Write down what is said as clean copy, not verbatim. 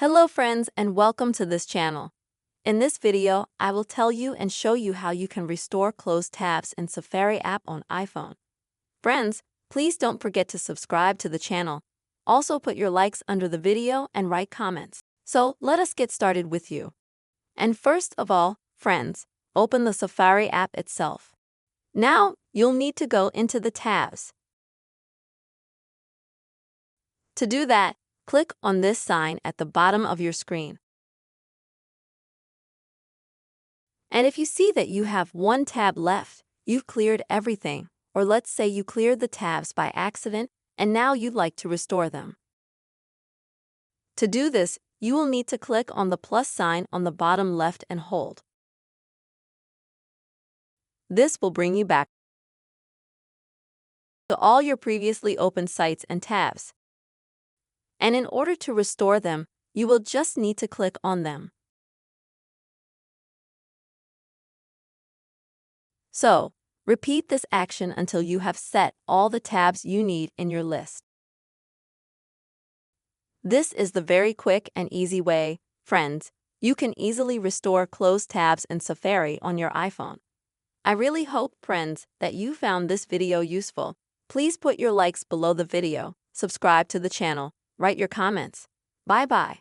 Hello friends and welcome to this channel. In this video, I will tell you and show you how you can restore closed tabs in Safari app on iPhone. Friends, please don't forget to subscribe to the channel. Also put your likes under the video and write comments. So let us get started with you. And first of all, friends, open the Safari app itself. Now, you'll need to go into the tabs. To do that, click on this sign at the bottom of your screen. And if you see that you have one tab left, you've cleared everything, or let's say you cleared the tabs by accident and now you'd like to restore them. To do this, you will need to click on the plus sign on the bottom left and hold. This will bring you back to all your previously opened sites and tabs. And in order to restore them, you will just need to click on them. So, repeat this action until you have set all the tabs you need in your list. This is the very quick and easy way, friends. You can easily restore closed tabs in Safari on your iPhone. I really hope, friends, that you found this video useful. Please put your likes below the video, subscribe to the channel, write your comments. Bye-bye.